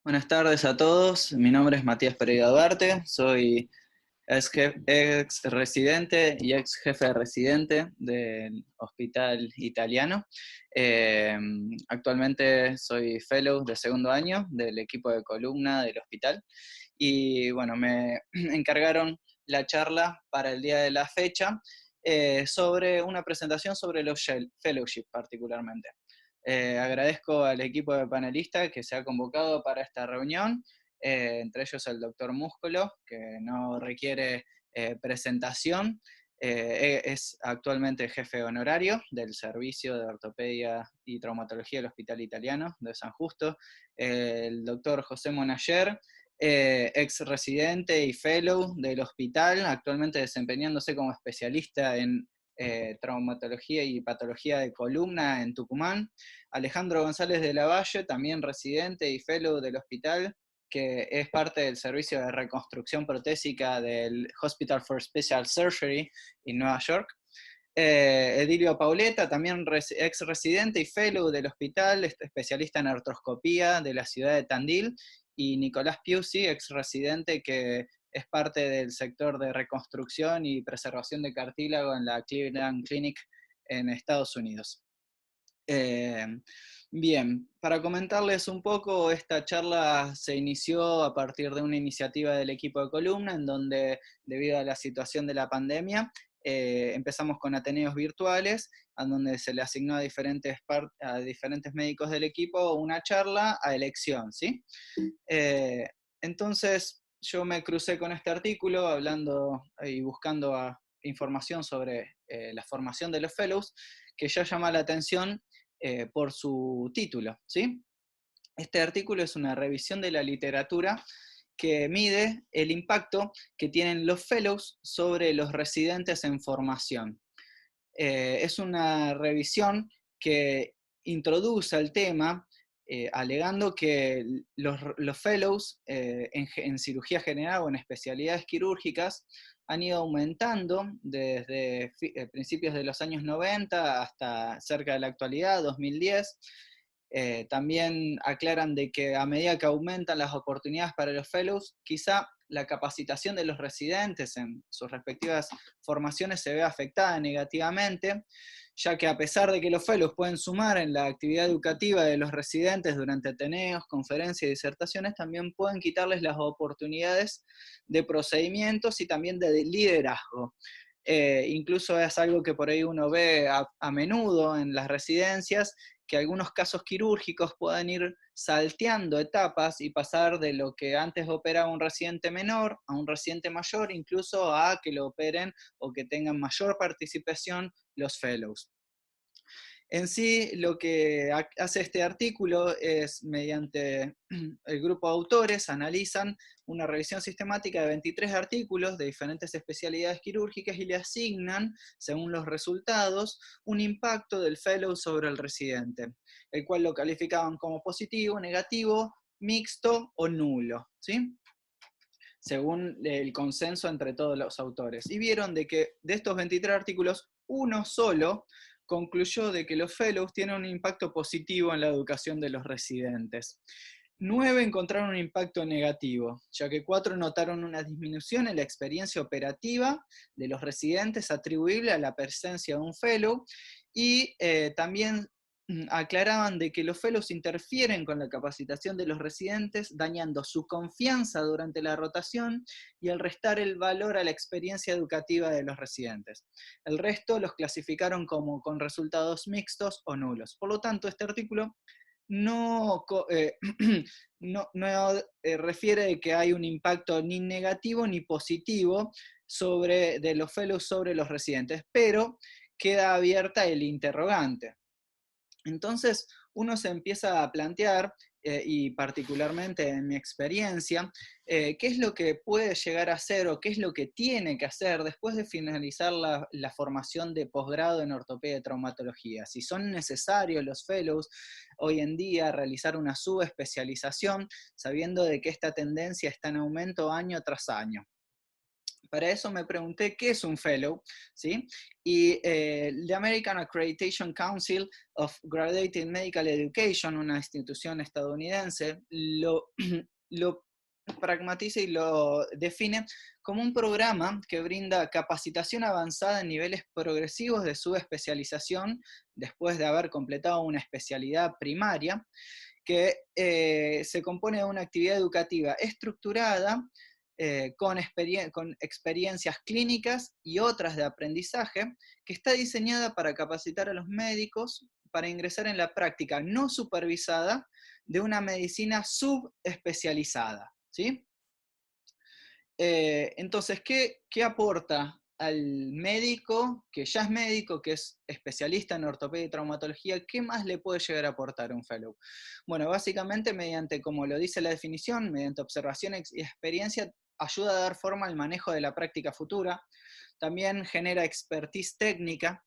Buenas tardes a todos, mi nombre es Matías Pereira Duarte, soy ex residente y ex jefe de residente del Hospital Italiano. Eh, Actualmente soy fellow de segundo año del equipo de columna del hospital y bueno, me encargaron la charla para el día de la fecha sobre una presentación sobre los fellowship particularmente. Agradezco al equipo de panelistas que se ha convocado para esta reunión, entre ellos el doctor Músculo, que no requiere presentación. Es actualmente jefe honorario del Servicio de Ortopedia y Traumatología del Hospital Italiano de San Justo. El doctor José Monayer, ex residente y fellow del hospital, actualmente desempeñándose como especialista en traumatología y patología de columna en Tucumán. Alejandro González de la Valle, también residente y fellow del hospital, que es parte del servicio de reconstrucción protésica del Hospital for Special Surgery en Nueva York. Edilio Pauleta, también ex residente y fellow del hospital, especialista en artroscopía de la ciudad de Tandil, y Nicolás Piusi, ex residente que es parte del sector de reconstrucción y preservación de cartílago en la Cleveland Clinic en Estados Unidos. Eh, Bien, para comentarles un poco, esta charla se inició a partir de una iniciativa del equipo de columna, en donde, debido a la situación de la pandemia, empezamos con ateneos virtuales, en donde se le asignó a diferentes médicos del equipo una charla a elección, ¿sí? Eh, entonces, yo me crucé con este artículo hablando y buscando información sobre la formación de los fellows, que ya llama la atención por su título, ¿sí? Este artículo es una revisión de la literatura que mide el impacto que tienen los fellows sobre los residentes en formación. Es una revisión que introduce el tema alegando que los fellows en cirugía general o en especialidades quirúrgicas han ido aumentando desde principios de los años 90 hasta cerca de la actualidad, 2010. También aclaran de que a medida que aumentan las oportunidades para los fellows, quizá la capacitación de los residentes en sus respectivas formaciones se ve afectada negativamente, ya que a pesar de que los fellows pueden sumar en la actividad educativa de los residentes durante ateneos, conferencias y disertaciones, también pueden quitarles las oportunidades de procedimientos y también de liderazgo. Incluso es algo que por ahí uno ve a menudo en las residencias, que algunos casos quirúrgicos puedan ir salteando etapas y pasar de lo que antes operaba un residente menor a un residente mayor, incluso a que lo operen o que tengan mayor participación los fellows. En sí, lo que hace este artículo es, mediante el grupo de autores, analizan una revisión sistemática de 23 artículos de diferentes especialidades quirúrgicas y le asignan, según los resultados, un impacto del fellow sobre el residente, el cual lo calificaban como positivo, negativo, mixto o nulo, ¿sí? Según el consenso entre todos los autores. Y vieron de que de estos 23 artículos, uno solo concluyó de que los fellows tienen un impacto positivo en la educación de los residentes. 9 encontraron un impacto negativo, ya que 4 notaron una disminución en la experiencia operativa de los residentes atribuible a la presencia de un fellow, y también aclaraban de que los fellows interfieren con la capacitación de los residentes, dañando su confianza durante la rotación y al restar el valor a la experiencia educativa de los residentes. El resto los clasificaron como con resultados mixtos o nulos. Por lo tanto, este artículo no, no refiere de que hay un impacto ni negativo ni positivo de los fellows sobre los residentes, pero queda abierta el interrogante. Entonces uno se empieza a plantear, y particularmente en mi experiencia, qué es lo que puede llegar a hacer o qué es lo que tiene que hacer después de finalizar la formación de posgrado en ortopedia y traumatología. Si son necesarios los fellows hoy en día realizar una subespecialización, sabiendo de que esta tendencia está en aumento año tras año. Para eso me pregunté qué es un fellow, ¿sí? Y the American Accreditation Council of Graduate Medical Education, una institución estadounidense, lo pragmatiza y lo define como un programa que brinda capacitación avanzada en niveles progresivos de subespecialización después de haber completado una especialidad primaria, que se compone de una actividad educativa estructurada, con experiencias clínicas y otras de aprendizaje, que está diseñada para capacitar a los médicos para ingresar en la práctica no supervisada de una medicina subespecializada, ¿sí? Entonces, ¿qué aporta al médico, que ya es médico, que es especialista en ortopedia y traumatología? ¿Qué más le puede llegar a aportar un fellow? Bueno, básicamente mediante, como lo dice la definición, mediante observación y experiencia, ayuda a dar forma al manejo de la práctica futura, también genera expertise técnica,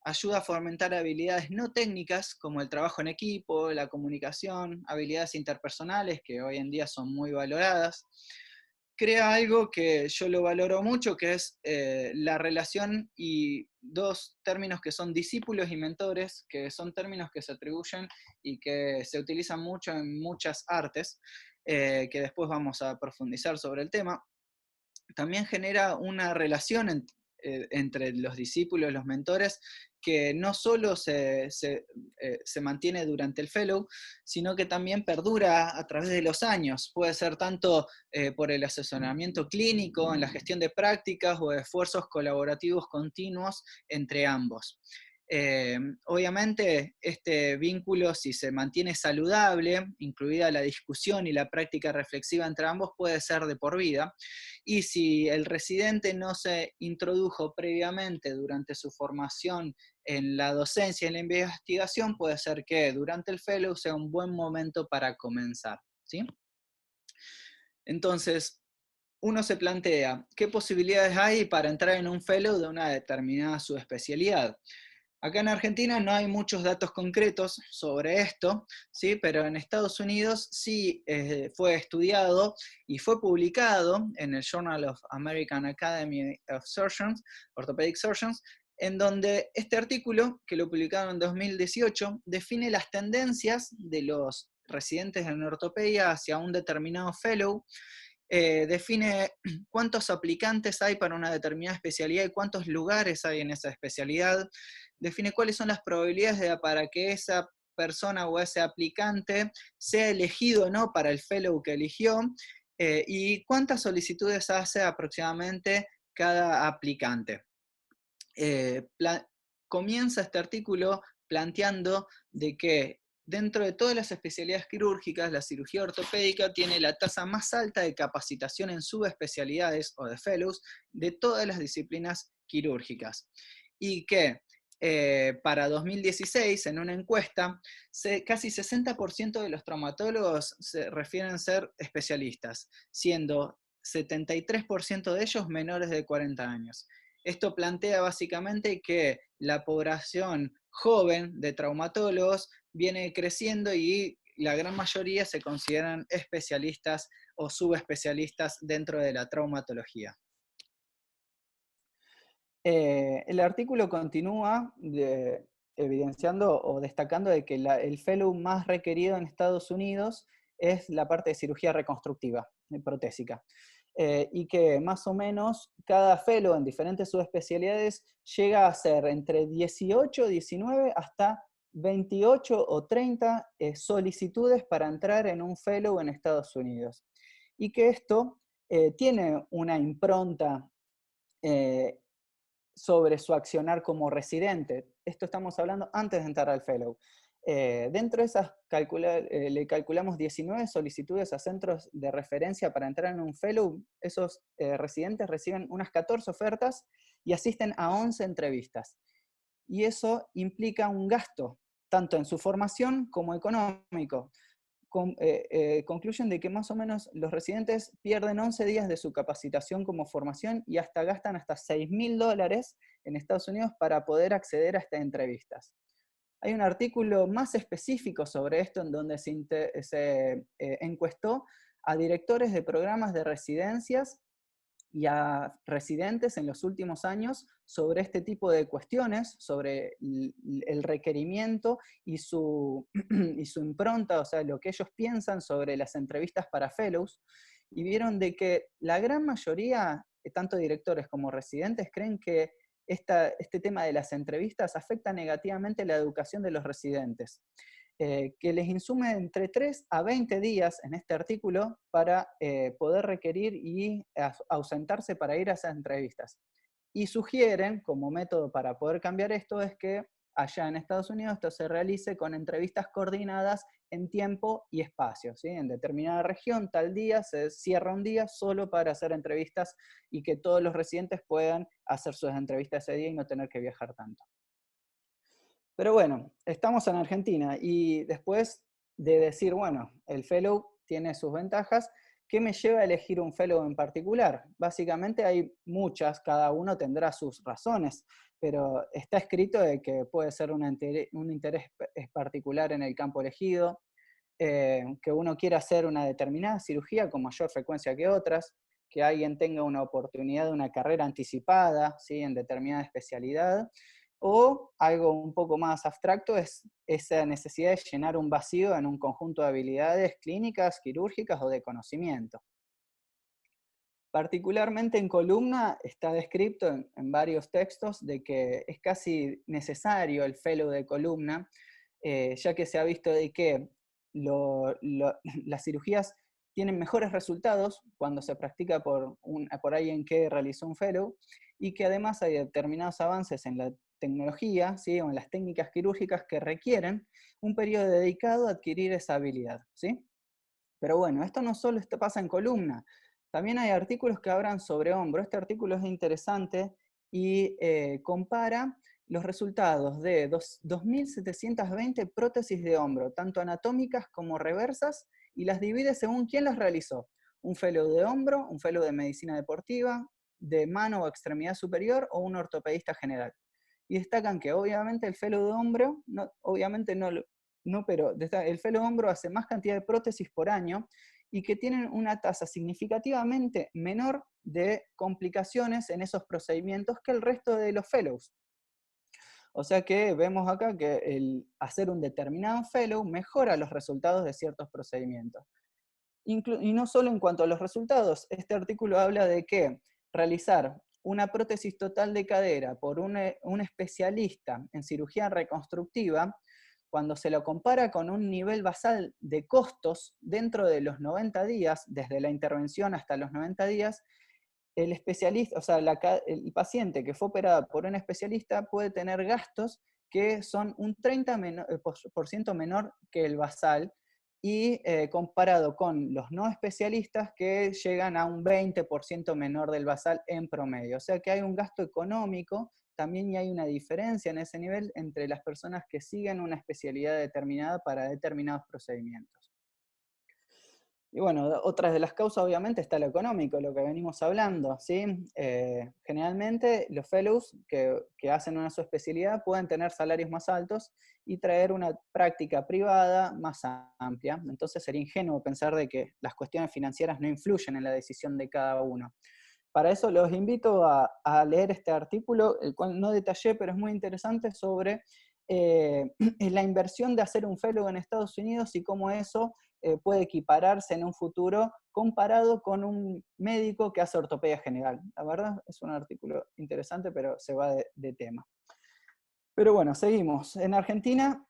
ayuda a fomentar habilidades no técnicas como el trabajo en equipo, la comunicación, habilidades interpersonales que hoy en día son muy valoradas. Crea algo que yo lo valoro mucho, que es la relación, y dos términos que son discípulos y mentores, que son términos que se atribuyen y que se utilizan mucho en muchas artes, que después vamos a profundizar sobre el tema. También genera una relación entre los discípulos y los mentores que no solo se mantiene durante el fellow, sino que también perdura a través de los años. Puede ser tanto por el asesoramiento clínico, en la gestión de prácticas o esfuerzos colaborativos continuos entre ambos. Obviamente este vínculo, si se mantiene saludable, incluida la discusión y la práctica reflexiva entre ambos, puede ser de por vida. Y si el residente no se introdujo previamente durante su formación en la docencia y en la investigación, puede ser que durante el fellow sea un buen momento para comenzar, ¿sí? Entonces, uno se plantea, ¿qué posibilidades hay para entrar en un fellow de una determinada subespecialidad? Acá en Argentina no hay muchos datos concretos sobre esto, ¿sí? Pero en Estados Unidos sí fue estudiado y fue publicado en el Journal of American Academy of Surgeons, Orthopedic Surgeons, en donde este artículo, que lo publicaron en 2018, define las tendencias de los residentes en ortopedia hacia un determinado fellow, define cuántos aplicantes hay para una determinada especialidad y cuántos lugares hay en esa especialidad, define cuáles son las probabilidades para que esa persona o ese aplicante sea elegido o no para el fellow que eligió, y cuántas solicitudes hace aproximadamente cada aplicante. Eh, Comienza este artículo planteando de que dentro de todas las especialidades quirúrgicas, la cirugía ortopédica tiene la tasa más alta de capacitación en subespecialidades o de fellows de todas las disciplinas quirúrgicas. Y que para 2016, en una encuesta, casi 60% de los traumatólogos se refieren ser especialistas, siendo 73% de ellos menores de 40 años. Esto plantea básicamente que la población joven de traumatólogos viene creciendo y la gran mayoría se consideran especialistas o subespecialistas dentro de la traumatología. El artículo continúa evidenciando o destacando de que el fellow más requerido en Estados Unidos es la parte de cirugía reconstructiva, protésica. Y que más o menos cada fellow en diferentes subespecialidades llega a ser entre 18, 19 hasta 28 o 30 solicitudes para entrar en un fellow en Estados Unidos. Y que esto tiene una impronta sobre su accionar como residente. Esto estamos hablando antes de entrar al fellow. Dentro de esas le calculamos 19 solicitudes a centros de referencia para entrar en un fellow. Esos residentes reciben unas 14 ofertas y asisten a 11 entrevistas. Y eso implica un gasto, tanto en su formación como económico. Concluyen de que más o menos los residentes pierden 11 días de su capacitación como formación y hasta gastan hasta $6.000 en Estados Unidos para poder acceder a estas entrevistas. Hay un artículo más específico sobre esto en donde se encuestó a directores de programas de residencias y a residentes en los últimos años sobre este tipo de cuestiones, sobre el requerimiento y su, y su impronta, o sea, lo que ellos piensan sobre las entrevistas para fellows, y vieron de que la gran mayoría, tanto directores como residentes, creen que este tema de las entrevistas afecta negativamente la educación de los residentes, que les insume entre 3 a 20 días en este artículo para poder requerir y ausentarse para ir a esas entrevistas. Y sugieren, como método para poder cambiar esto, es que allá en Estados Unidos esto se realice con entrevistas coordinadas en tiempo y espacio, ¿sí? En determinada región, tal día, se cierra un día solo para hacer entrevistas y que todos los residentes puedan hacer sus entrevistas ese día y no tener que viajar tanto. Pero bueno, estamos en Argentina y después de decir, bueno, el fellow tiene sus ventajas, ¿qué me lleva a elegir un fellow en particular? Básicamente hay muchas, cada uno tendrá sus razones, pero está escrito de que puede ser un interés particular en el campo elegido, que uno quiera hacer una determinada cirugía con mayor frecuencia que otras, que alguien tenga una oportunidad de una carrera anticipada, ¿sí? En determinada especialidad, o algo un poco más abstracto es esa necesidad de llenar un vacío en un conjunto de habilidades clínicas, quirúrgicas o de conocimiento. Particularmente en columna está descrito en varios textos de que es casi necesario el fellow de columna, ya que se ha visto de que las cirugías tienen mejores resultados cuando se practica por alguien que realizó un fellow, y que además hay determinados avances en la tecnología, ¿sí? O en las técnicas quirúrgicas que requieren un periodo dedicado a adquirir esa habilidad, ¿sí? Pero bueno, esto no solo pasa en columna, también hay artículos que hablan sobre hombro. Este artículo es interesante y compara los resultados de 2.720 prótesis de hombro, tanto anatómicas como reversas, y las divide según quién las realizó. Un fellow de hombro, un fellow de medicina deportiva, de mano o extremidad superior, o un ortopedista general. Y destacan que obviamente el fellow de hombro, obviamente no, pero el fellow de hombro hace más cantidad de prótesis por año y que tienen una tasa significativamente menor de complicaciones en esos procedimientos que el resto de los fellows. O sea que vemos acá que el hacer un determinado fellow mejora los resultados de ciertos procedimientos. Y no solo en cuanto a los resultados, este artículo habla de que realizar una prótesis total de cadera por un especialista en cirugía reconstructiva, cuando se lo compara con un nivel basal de costos dentro de los 90 días, desde la intervención hasta los 90 días, el especialista, o sea, el paciente que fue operado por un especialista puede tener gastos que son un 30% menor que el basal, y comparado con los no especialistas que llegan a un 20% menor del basal en promedio. O sea que hay un gasto económico también, y hay una diferencia en ese nivel entre las personas que siguen una especialidad determinada para determinados procedimientos. Y bueno, otras de las causas obviamente está lo económico, lo que venimos hablando, ¿sí? Generalmente los fellows que hacen una subespecialidad pueden tener salarios más altos y traer una práctica privada más amplia. Entonces sería ingenuo pensar de que las cuestiones financieras no influyen en la decisión de cada uno. Para eso los invito a leer este artículo, el cual no detallé, pero es muy interesante, sobre la inversión de hacer un fellow en Estados Unidos y cómo eso puede equipararse en un futuro comparado con un médico que hace ortopedia general. La verdad es un artículo interesante, pero se va de tema. Pero bueno, seguimos. En Argentina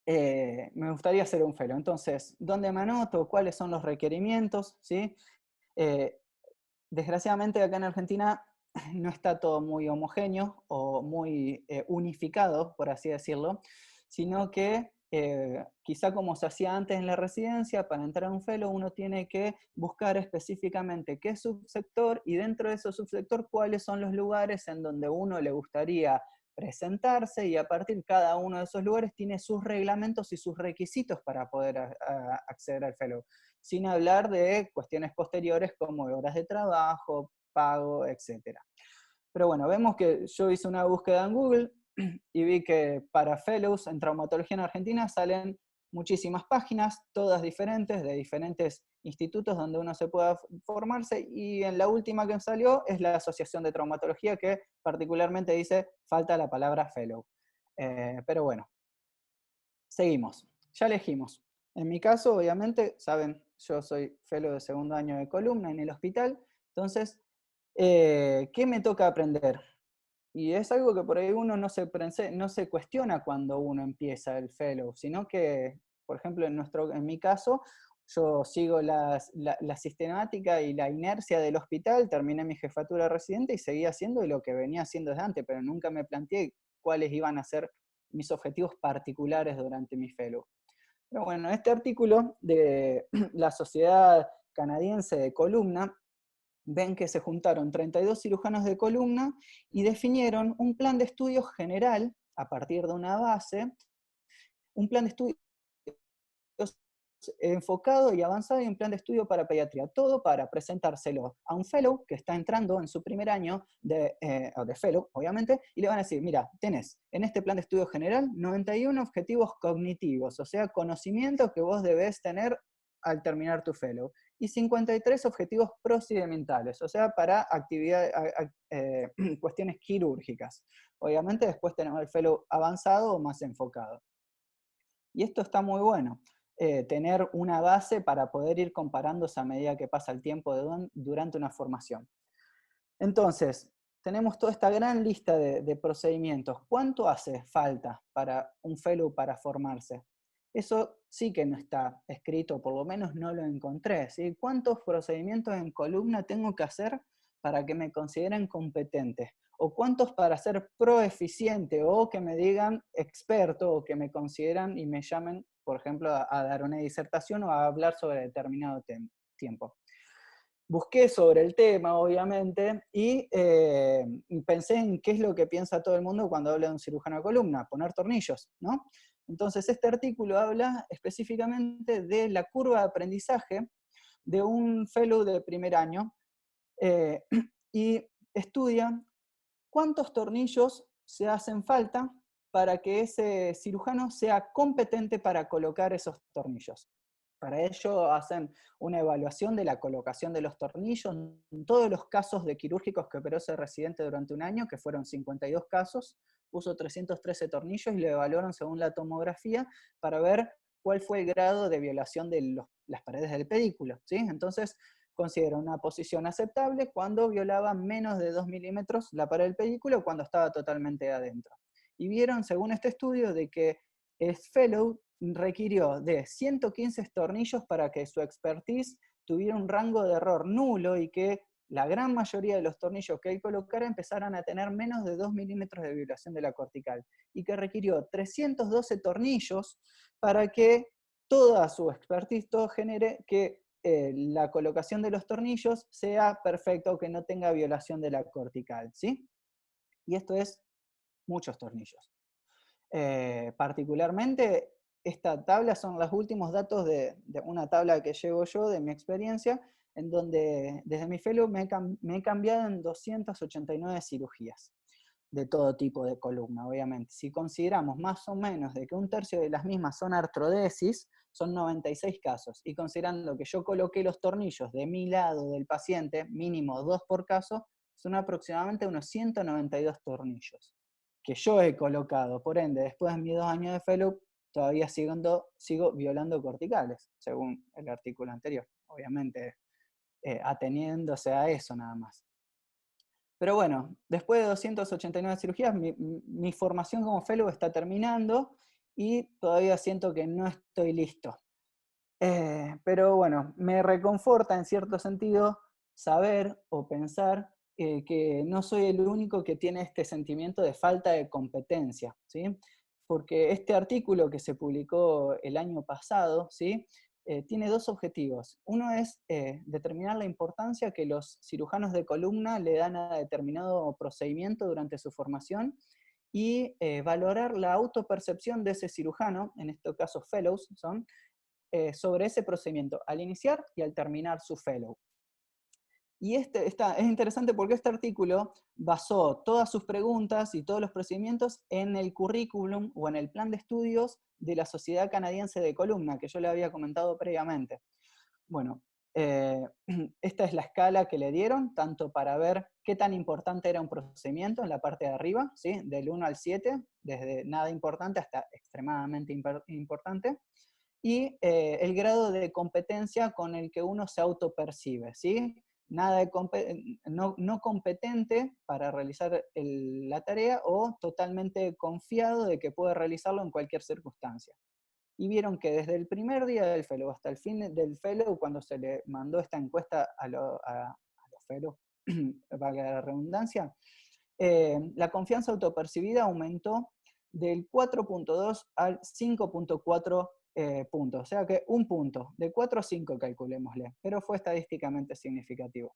me gustaría hacer un fellow. Entonces, ¿dónde me anoto? ¿Cuáles son los requerimientos? ¿Sí? Desgraciadamente acá en Argentina no está todo muy homogéneo o muy unificado, por así decirlo, sino que quizá como se hacía antes en la residencia, para entrar a un fellow uno tiene que buscar específicamente qué subsector, y dentro de ese subsector cuáles son los lugares en donde uno le gustaría presentarse, y a partir de cada uno de esos lugares tiene sus reglamentos y sus requisitos para poder acceder al fellow. Sin hablar de cuestiones posteriores como horas de trabajo, pago, etc. Pero bueno, vemos que yo hice una búsqueda en Google y vi que para fellows en traumatología en Argentina salen muchísimas páginas, todas diferentes, de diferentes institutos donde uno se pueda formarse, y en la última que salió es la Asociación de Traumatología, que particularmente dice, falta la palabra fellow. Pero bueno, seguimos. Ya elegimos. En mi caso, obviamente, saben, yo soy fellow de segundo año de columna en el hospital, entonces, ¿qué me toca aprender? Y es algo que por ahí uno no se cuestiona cuando uno empieza el fellow, sino que, por ejemplo, en mi caso, yo sigo la sistemática y la inercia del hospital, terminé mi jefatura de residente y seguí haciendo lo que venía haciendo desde antes, pero nunca me planteé cuáles iban a ser mis objetivos particulares durante mi fellow. Pero bueno, este artículo de la Sociedad Canadiense de Columna, ven que se juntaron 32 cirujanos de columna y definieron un plan de estudio general a partir de una base, un plan de estudio enfocado y avanzado y un plan de estudio para pediatría, todo para presentárselo a un fellow que está entrando en su primer año de fellow, obviamente, y le van a decir, mira, tenés en este plan de estudio general 91 objetivos cognitivos, o sea, conocimientos que vos debés tener al terminar tu fellow, y 53 objetivos procedimentales, o sea, para cuestiones quirúrgicas. Obviamente después tenemos el fellow avanzado o más enfocado. Y esto está muy bueno, tener una base para poder ir comparándose a medida que pasa el tiempo durante una formación. Entonces, tenemos toda esta gran lista de procedimientos. ¿Cuánto hace falta para un fellow para formarse? Eso sí que no está escrito, por lo menos no lo encontré, ¿sí? ¿Cuántos procedimientos en columna tengo que hacer para que me consideren competente? ¿O cuántos para ser proeficiente o que me digan experto o que me consideran y me llamen, por ejemplo, a dar una disertación o a hablar sobre determinado tiempo? Busqué sobre el tema, obviamente, y pensé en qué es lo que piensa todo el mundo cuando habla de un cirujano de columna, poner tornillos, ¿no? Entonces, este artículo habla específicamente de la curva de aprendizaje de un fellow de primer año eh, y estudia cuántos tornillos se hacen falta para que ese cirujano sea competente para colocar esos tornillos. Para ello hacen una evaluación de la colocación de los tornillos en todos los casos de quirúrgicos que operó ese residente durante un año, que fueron 52 casos, puso 313 tornillos y lo evaluaron según la tomografía para ver cuál fue el grado de violación de las paredes del pedículo, ¿sí? Entonces, considera una posición aceptable cuando violaba menos de 2 milímetros la pared del pedículo cuando estaba totalmente adentro. Y vieron, según este estudio, de que el fellow requirió de 115 tornillos para que su expertise tuviera un rango de error nulo y que la gran mayoría de los tornillos que él colocara empezaran a tener menos de 2 milímetros de violación de la cortical. Y que requirió 312 tornillos para que toda su expertise, todo genere que la colocación de los tornillos sea perfecta o que no tenga violación de la cortical, ¿sí? Y esto es muchos tornillos. Particularmente, esta tabla son los últimos datos de una tabla que llevo yo de mi experiencia, en donde desde mi fellow me he cambiado en 289 cirugías de todo tipo de columna, obviamente. Si consideramos más o menos de que un tercio de las mismas son artrodesis, son 96 casos, y considerando que yo coloqué los tornillos de mi lado del paciente, mínimo 2 por caso, son aproximadamente unos 192 tornillos que yo he colocado. Por ende, después de mis 2 años de fellow, todavía sigo violando corticales, según el artículo anterior, obviamente ateniéndose a eso nada más. Pero bueno, después de 289 cirugías, mi formación como fellow está terminando y todavía siento que no estoy listo. Pero bueno, me reconforta en cierto sentido saber o pensar que no soy el único que tiene este sentimiento de falta de competencia, ¿sí? Porque este artículo que se publicó el año pasado, ¿sí? Tiene dos objetivos. Uno es determinar la importancia que los cirujanos de columna le dan a determinado procedimiento durante su formación y valorar la autopercepción de ese cirujano, en este caso fellows son, sobre ese procedimiento al iniciar y al terminar su fellow. Y es interesante porque este artículo basó todas sus preguntas y todos los procedimientos en el currículum o en el plan de estudios de la Sociedad Canadiense de Columna, que yo le había comentado previamente. Bueno, esta es la escala que le dieron, tanto para ver qué tan importante era un procedimiento en la parte de arriba, ¿sí? Del 1 al 7, desde nada importante hasta extremadamente importante, y el grado de competencia con el que uno se autopercibe, ¿sí? Nada de no competente para realizar la tarea o totalmente confiado de que puede realizarlo en cualquier circunstancia. Y vieron que desde el primer día del fellow hasta el fin del fellow, cuando se le mandó esta encuesta a los fellows, valga la redundancia, la confianza autopercibida aumentó del 4.2 al 5.4 puntos. O sea que un punto, de 4 a 5 calculémosle, pero fue estadísticamente significativo.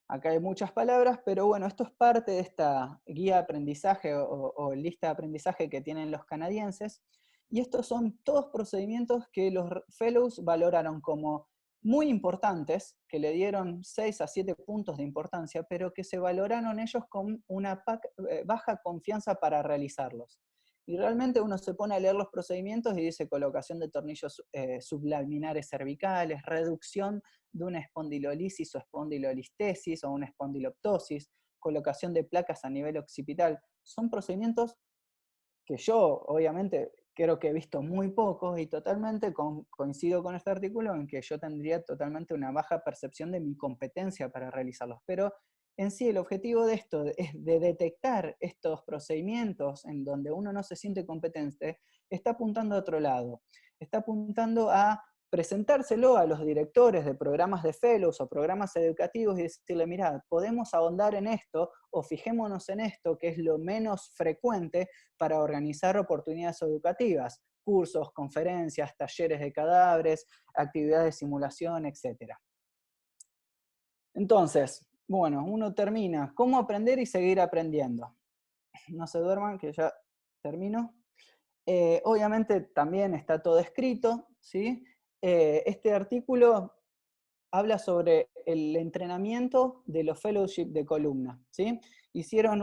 Acá hay muchas palabras, pero bueno, esto es parte de esta guía de aprendizaje o lista de aprendizaje que tienen los canadienses, y estos son todos procedimientos que los fellows valoraron como muy importantes, que le dieron 6 a 7 puntos de importancia, pero que se valoraron ellos con una baja confianza para realizarlos. Y realmente uno se pone a leer los procedimientos y dice colocación de tornillos sublaminares cervicales, reducción de una espondilolisis o espondilolistesis o una espondiloptosis, colocación de placas a nivel occipital. Son procedimientos que yo, obviamente, creo que he visto muy pocos y totalmente coincido con este artículo en que yo tendría totalmente una baja percepción de mi competencia para realizarlos. Pero en sí el objetivo de esto es de detectar estos procedimientos en donde uno no se siente competente, está apuntando a otro lado. Está apuntando a presentárselo a los directores de programas de fellows o programas educativos y decirle, mira, podemos ahondar en esto o fijémonos en esto, que es lo menos frecuente para organizar oportunidades educativas, cursos, conferencias, talleres de cadáveres, actividades de simulación, etc. Entonces, bueno, uno termina. ¿Cómo aprender y seguir aprendiendo? No se duerman, que ya termino. Obviamente también está todo escrito, ¿sí? Este artículo habla sobre el entrenamiento de los fellowship de columna, ¿sí? Hicieron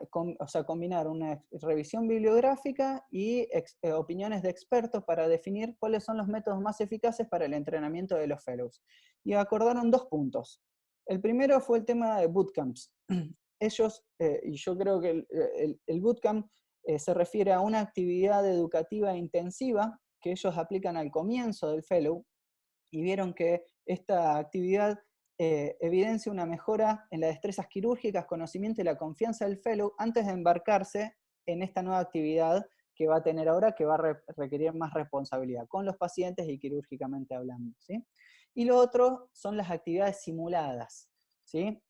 combinaron una revisión bibliográfica y opiniones de expertos para definir cuáles son los métodos más eficaces para el entrenamiento de los fellows. Y acordaron 2 puntos. El primero fue el tema de bootcamps. Ellos, y yo creo que el bootcamp se refiere a una actividad educativa intensiva que ellos aplican al comienzo del fellow, y vieron que esta actividad evidencia una mejora en las destrezas quirúrgicas, conocimiento y la confianza del fellow antes de embarcarse en esta nueva actividad que va a tener ahora, que va a requerir más responsabilidad con los pacientes y quirúrgicamente hablando, ¿sí? Y lo otro son las actividades simuladas, ¿sí?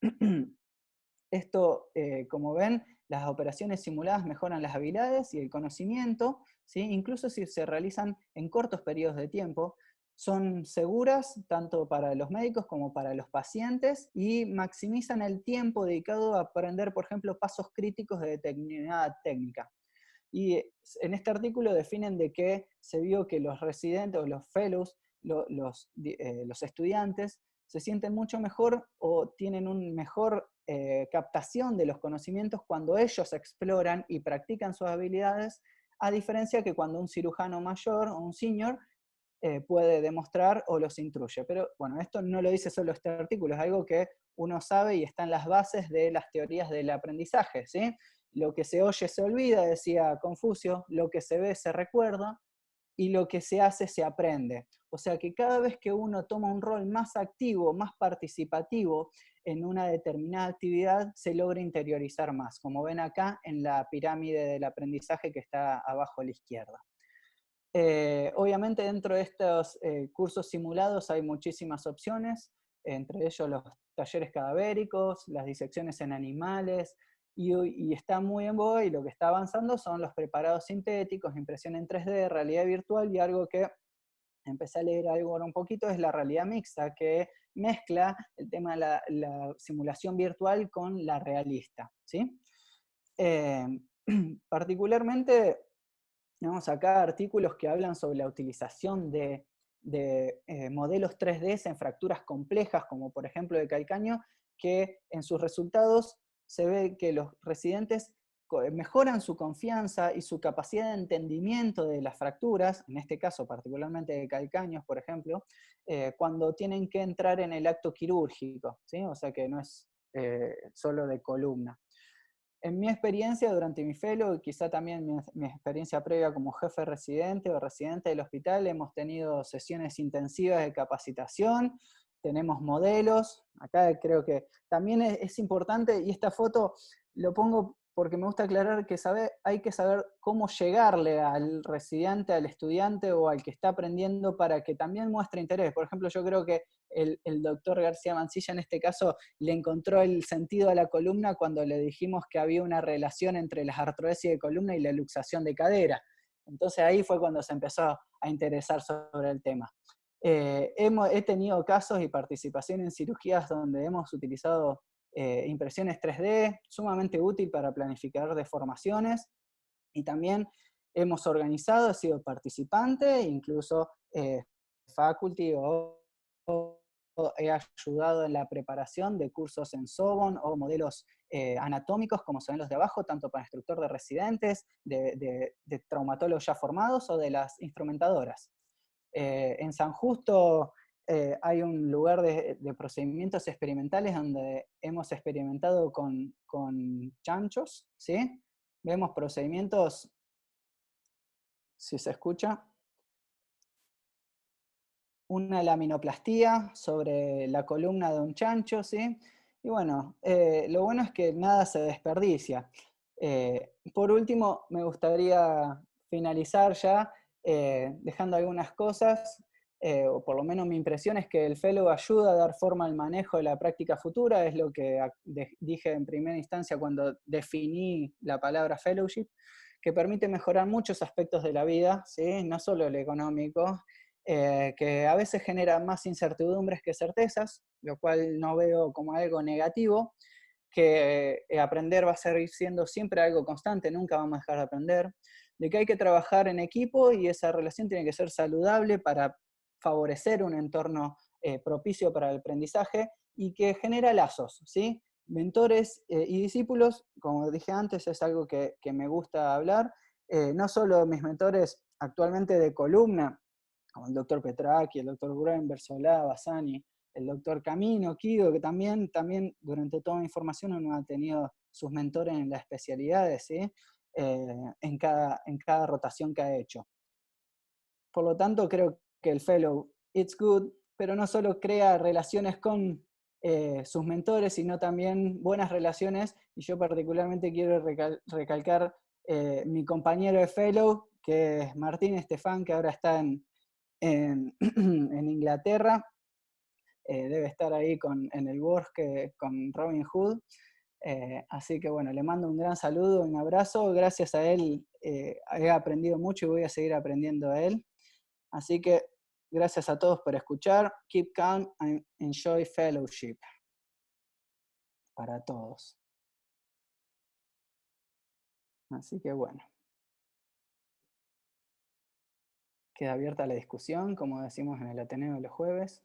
Esto, como ven, las operaciones simuladas mejoran las habilidades y el conocimiento, ¿sí? Incluso si se realizan en cortos periodos de tiempo, son seguras tanto para los médicos como para los pacientes y maximizan el tiempo dedicado a aprender, por ejemplo, pasos críticos de determinada técnica. Y en este artículo definen de que se vio que los residentes o los fellows, los estudiantes, se sienten mucho mejor o tienen una mejor captación de los conocimientos cuando ellos exploran y practican sus habilidades, a diferencia que cuando un cirujano mayor o un senior puede demostrar o los instruye. Pero bueno, esto no lo dice solo este artículo, es algo que uno sabe y está en las bases de las teorías del aprendizaje, ¿sí? Lo que se oye se olvida, decía Confucio, lo que se ve se recuerda, y lo que se hace se aprende. O sea que cada vez que uno toma un rol más activo, más participativo en una determinada actividad, se logra interiorizar más, como ven acá en la pirámide del aprendizaje que está abajo a la izquierda. Obviamente dentro de estos cursos simulados hay muchísimas opciones, entre ellos los talleres cadavéricos, las disecciones en animales, y está muy en boga, y lo que está avanzando son los preparados sintéticos, impresión en 3D, realidad virtual, y algo que empecé a leer algo ahora un poquito es la realidad mixta, que mezcla el tema de la simulación virtual con la realista, ¿sí? Eh, particularmente tenemos acá artículos que hablan sobre la utilización de modelos 3D en fracturas complejas, como por ejemplo de calcáneo, que en sus resultados se ve que los residentes mejoran su confianza y su capacidad de entendimiento de las fracturas, en este caso particularmente de calcáneos, por ejemplo, cuando tienen que entrar en el acto quirúrgico, ¿sí? O sea que no es solo de columna. En mi experiencia durante mi fellow, y quizá también mi experiencia previa como jefe residente o residente del hospital, hemos tenido sesiones intensivas de capacitación, tenemos modelos. Acá creo que también es importante, y esta foto lo pongo porque me gusta aclarar que hay que saber cómo llegarle al residente, al estudiante o al que está aprendiendo para que también muestre interés. Por ejemplo, yo creo que el doctor García Mancilla en este caso le encontró el sentido a la columna cuando le dijimos que había una relación entre las artrodesis de columna y la luxación de cadera. Entonces ahí fue cuando se empezó a interesar sobre el tema. He tenido casos y participación en cirugías donde hemos utilizado impresiones 3D, sumamente útil para planificar deformaciones, y también hemos organizado, he sido participante, incluso faculty o he ayudado en la preparación de cursos en SOBON o modelos anatómicos, como se ven los de abajo, tanto para instructor de residentes, de traumatólogos ya formados o de las instrumentadoras. En San Justo hay un lugar de procedimientos experimentales donde hemos experimentado con chanchos, ¿sí? Vemos procedimientos, si se escucha, una laminoplastía sobre la columna de un chancho, ¿sí? Y bueno, lo bueno es que nada se desperdicia. Por último, me gustaría finalizar ya dejando algunas cosas, o por lo menos mi impresión es que el fellow ayuda a dar forma al manejo de la práctica futura, es lo que dije en primera instancia cuando definí la palabra fellowship, que permite mejorar muchos aspectos de la vida, ¿sí? No solo el económico, que a veces genera más incertidumbres que certezas, lo cual no veo como algo negativo, que aprender va a seguir siendo siempre algo constante, nunca vamos a dejar de aprender, de que hay que trabajar en equipo y esa relación tiene que ser saludable para favorecer un entorno propicio para el aprendizaje y que genera lazos, ¿sí? Mentores y discípulos, como dije antes, es algo que me gusta hablar, no solo mis mentores actualmente de columna, como el doctor Petraki, el doctor Gruenberg, Solá, Bassani, el doctor Camino, Kido, que también durante toda mi formación uno ha tenido sus mentores en las especialidades, ¿sí? En cada rotación que ha hecho. Por lo tanto, creo que el fellow, it's good, pero no solo crea relaciones con sus mentores, sino también buenas relaciones, y yo particularmente quiero recalcar mi compañero de fellow, que es Martín Estefan, que ahora está en Inglaterra, debe estar ahí en el bosque con Robin Hood, así que bueno, le mando un gran saludo, un abrazo, gracias a él he aprendido mucho y voy a seguir aprendiendo de él, así que gracias a todos por escuchar, keep calm and enjoy fellowship, para todos. Así que bueno. Queda abierta la discusión, como decimos en el Ateneo de los jueves.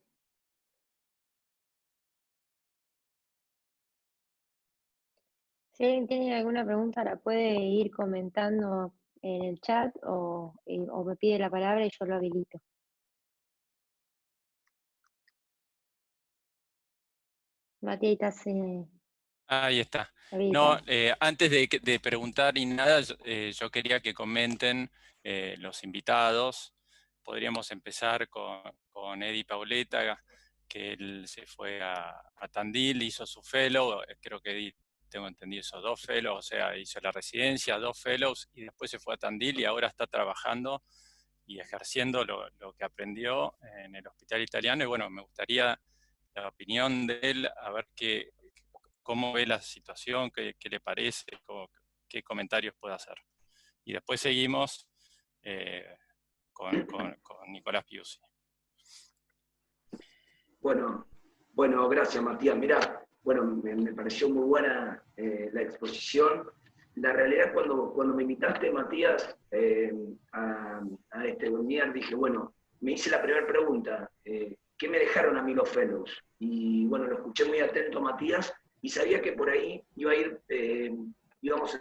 Si alguien tiene alguna pregunta, la puede ir comentando en el chat o me pide la palabra y yo lo habilito. Matías, Ahí está. habilitado. No, antes de preguntar y nada, yo quería que comenten los invitados. Podríamos empezar con Eddie Pauleta, que él se fue a Tandil, hizo su fellow, creo que Eddie, tengo entendido, hizo 2 fellows, o sea, hizo la residencia, 2 fellows, y después se fue a Tandil y ahora está trabajando y ejerciendo lo que aprendió en el hospital italiano. Y bueno, me gustaría la opinión de él, a ver cómo ve la situación, qué le parece, qué comentarios puede hacer. Y después seguimos con Nicolás Piusi. Bueno, gracias Matías. Mirá, bueno, me pareció muy buena la exposición. La realidad cuando me invitaste, Matías, a este webinar, dije, bueno, me hice la primera pregunta, ¿qué me dejaron a mí los fellows? Y bueno, lo escuché muy atento a Matías y sabía que por ahí iba a ir, íbamos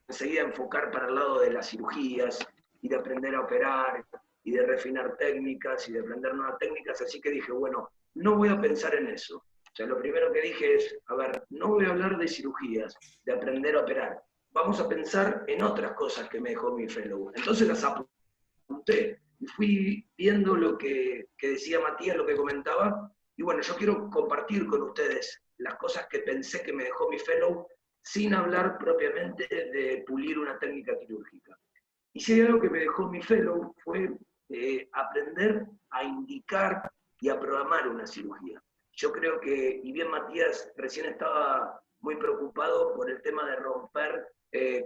enseguida a enfocar para el lado de las cirugías y de aprender a operar y de refinar técnicas y de aprender nuevas técnicas, así que dije, bueno, no voy a pensar en eso. O sea, lo primero que dije es, a ver, no voy a hablar de cirugías, de aprender a operar. Vamos a pensar en otras cosas que me dejó mi fellow. Entonces las apunté y fui viendo lo que decía Matías, lo que comentaba, y bueno, yo quiero compartir con ustedes las cosas que pensé que me dejó mi fellow sin hablar propiamente de pulir una técnica quirúrgica. Y si hay algo que me dejó mi fellow fue aprender a indicar y a programar una cirugía. Yo creo que, y bien Matías recién estaba muy preocupado por el tema de romper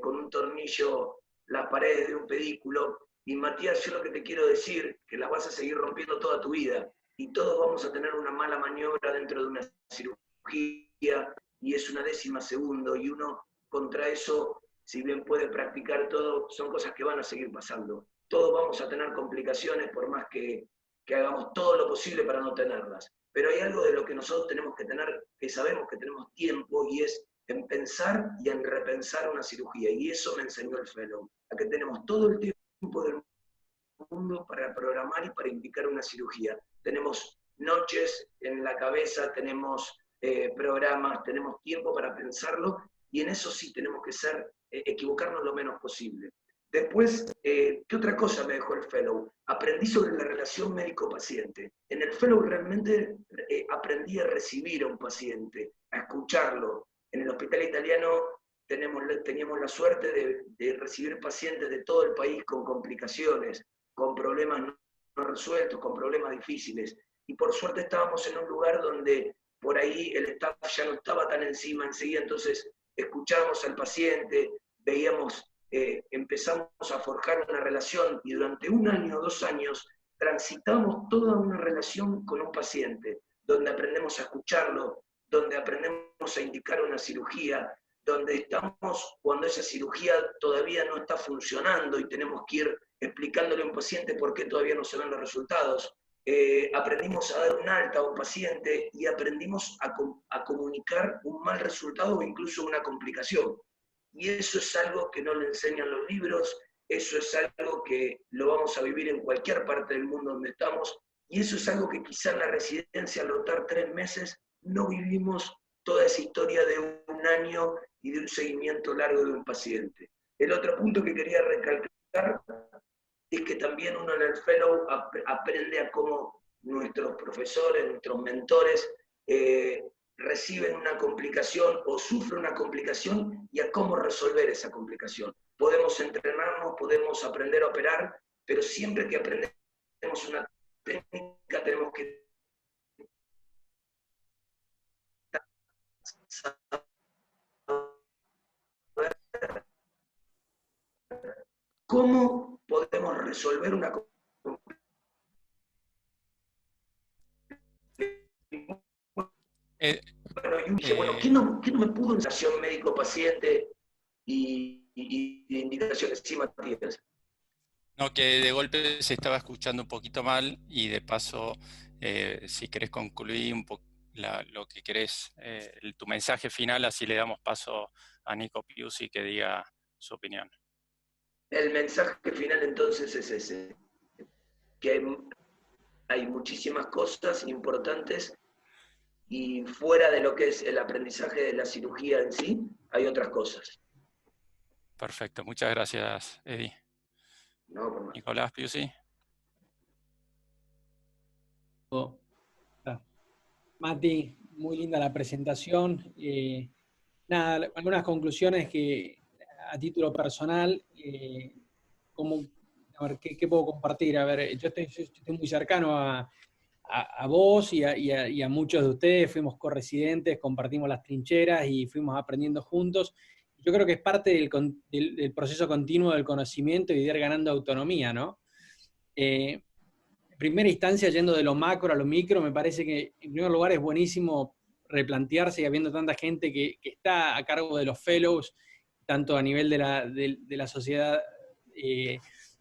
con un tornillo las paredes de un pedículo, y Matías, yo lo que te quiero decir, que las vas a seguir rompiendo toda tu vida, y todos vamos a tener una mala maniobra dentro de una cirugía, y es una décima segundo, y uno contra eso, si bien puede practicar todo, son cosas que van a seguir pasando. Todos vamos a tener complicaciones por más que hagamos todo lo posible para no tenerlas. Pero hay algo de lo que nosotros tenemos que tener, que sabemos que tenemos tiempo, y es en pensar y en repensar una cirugía. Y eso me enseñó el fellow, a que tenemos todo el tiempo del mundo para programar y para indicar una cirugía. Tenemos noches en la cabeza, tenemos programas, tenemos tiempo para pensarlo, y en eso sí tenemos que equivocarnos lo menos posible. Después, ¿qué otra cosa me dejó el fellow? Aprendí sobre la relación médico-paciente. En el fellow realmente aprendí a recibir a un paciente, a escucharlo. En el hospital italiano teníamos la suerte de recibir pacientes de todo el país con complicaciones, con problemas no resueltos, con problemas difíciles. Y por suerte estábamos en un lugar donde por ahí el staff ya no estaba tan encima enseguida, entonces escuchábamos al paciente, veíamos, empezamos a forjar una relación, y durante 1 año o 2 años transitamos toda una relación con un paciente, donde aprendemos a escucharlo, donde aprendemos a indicar una cirugía, donde estamos cuando esa cirugía todavía no está funcionando y tenemos que ir explicándole a un paciente por qué todavía no se ven los resultados. Aprendimos a dar un alta a un paciente y aprendimos a comunicar un mal resultado o incluso una complicación. Y eso es algo que no le enseñan los libros, eso es algo que lo vamos a vivir en cualquier parte del mundo donde estamos, y eso es algo que quizá en la residencia, al rotar 3 meses, no vivimos toda esa historia de 1 año y de un seguimiento largo de un paciente. El otro punto que quería recalcar es que también uno en el fellow aprende a cómo nuestros profesores, nuestros mentores, reciben una complicación o sufren una complicación y a cómo resolver esa complicación. Podemos entrenarnos, podemos aprender a operar, pero siempre que aprendemos una técnica tenemos que saber cómo podemos resolver una complicación. Bueno, ¿qué no me pudo en relación médico-paciente y de indicaciones? Sí, Matías. No, que de golpe se estaba escuchando un poquito mal, y de paso, si querés concluir un poco lo que querés, tu mensaje final, así le damos paso a Nico Piusi que diga su opinión. El mensaje final entonces es ese, que hay muchísimas cosas importantes, y fuera de lo que es el aprendizaje de la cirugía en sí, hay otras cosas. Perfecto, muchas gracias, Eddie. No, por más. Nicolás Piusi. Mati, muy linda la presentación. Nada, algunas conclusiones que a título personal, a ver, ¿qué puedo compartir? A ver, yo estoy muy cercano a vos y a muchos de ustedes, fuimos corresidentes, compartimos las trincheras y fuimos aprendiendo juntos. Yo creo que es parte del proceso continuo del conocimiento y de ir ganando autonomía, ¿no? En primera instancia, yendo de lo macro a lo micro, me parece que en primer lugar es buenísimo replantearse, y habiendo tanta gente que está a cargo de los fellows, tanto a nivel de la sociedad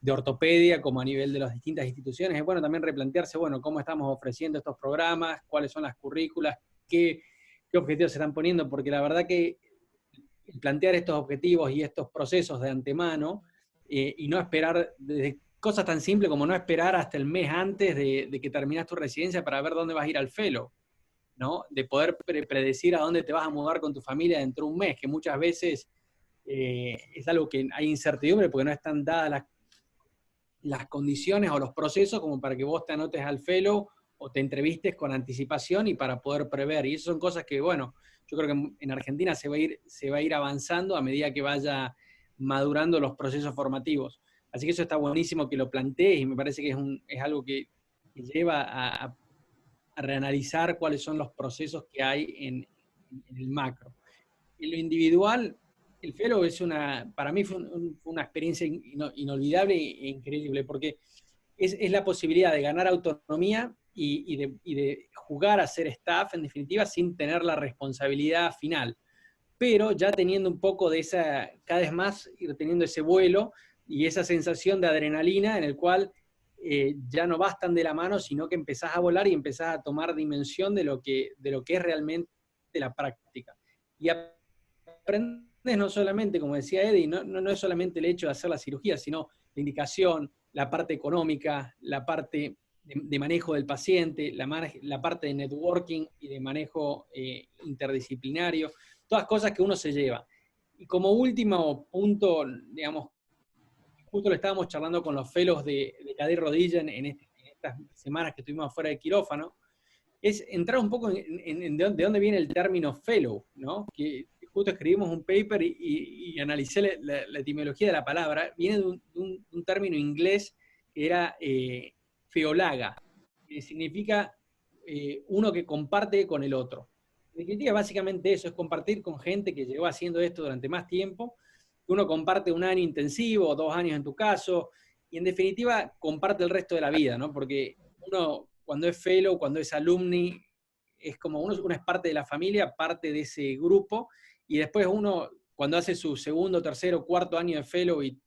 de ortopedia como a nivel de las distintas instituciones. Es bueno también replantearse, bueno, cómo estamos ofreciendo estos programas, cuáles son las currículas, qué objetivos se están poniendo, porque la verdad que plantear estos objetivos y estos procesos de antemano y no esperar, desde cosas tan simples como no esperar hasta el mes antes de que terminas tu residencia para ver dónde vas a ir al fellow, ¿no? De poder predecir a dónde te vas a mudar con tu familia dentro de un mes, que muchas veces es algo que hay incertidumbre porque no están dadas las condiciones o los procesos como para que vos te anotes al fellow o te entrevistes con anticipación y para poder prever. Y esas son cosas que, bueno, yo creo que en Argentina se va a ir avanzando a medida que vaya madurando los procesos formativos. Así que eso está buenísimo que lo plantees y me parece que es algo que lleva a reanalizar cuáles son los procesos que hay en el macro. En lo individual, el fellow para mí fue una experiencia inolvidable e increíble, porque es la posibilidad de ganar autonomía y de jugar a ser staff, en definitiva, sin tener la responsabilidad final. Pero ya teniendo un poco de cada vez más ir teniendo ese vuelo y esa sensación de adrenalina en el cual ya no vas tan de la mano, sino que empezás a volar y empezás a tomar dimensión de lo que es realmente la práctica. Y aprendes no solamente, como decía Eddie, no es solamente el hecho de hacer la cirugía, sino la indicación, la parte económica, la parte de manejo del paciente, la parte de networking y de manejo interdisciplinario, todas cosas que uno se lleva. Y como último punto, digamos, justo lo estábamos charlando con los fellows de cadera y rodilla en estas semanas que estuvimos fuera de quirófano, es entrar un poco de dónde viene el término fellow, ¿no? Que justo escribimos un paper y analicé la etimología de la palabra. Viene de un término inglés que era feolaga, que significa uno que comparte con el otro. En definitiva, básicamente eso, es compartir con gente que llevó haciendo esto durante más tiempo, que uno comparte un año intensivo, 2 años en tu caso, y en definitiva comparte el resto de la vida, ¿no? Porque uno, cuando es fellow, cuando es alumni, es como uno es parte de la familia, parte de ese grupo, y después uno, cuando hace su segundo, tercero, cuarto año de fellow, y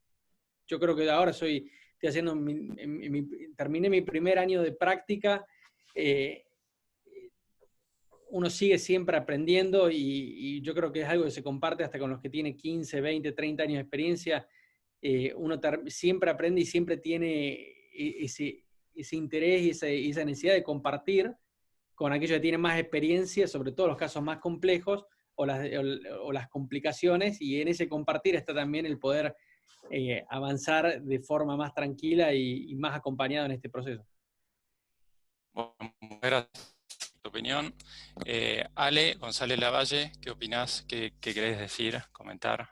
yo creo que ahora estoy haciendo, terminé mi primer año de práctica, uno sigue siempre aprendiendo y yo creo que es algo que se comparte hasta con los que tienen 15, 20, 30 años de experiencia. Uno siempre aprende y siempre tiene ese interés y esa necesidad de compartir con aquellos que tienen más experiencia, sobre todo los casos más complejos o las complicaciones, y en ese compartir está también el poder avanzar de forma más tranquila y más acompañado en este proceso. Bueno, gracias por tu opinión. Ale González Lavalle, ¿qué opinás? ¿Qué querés decir, comentar?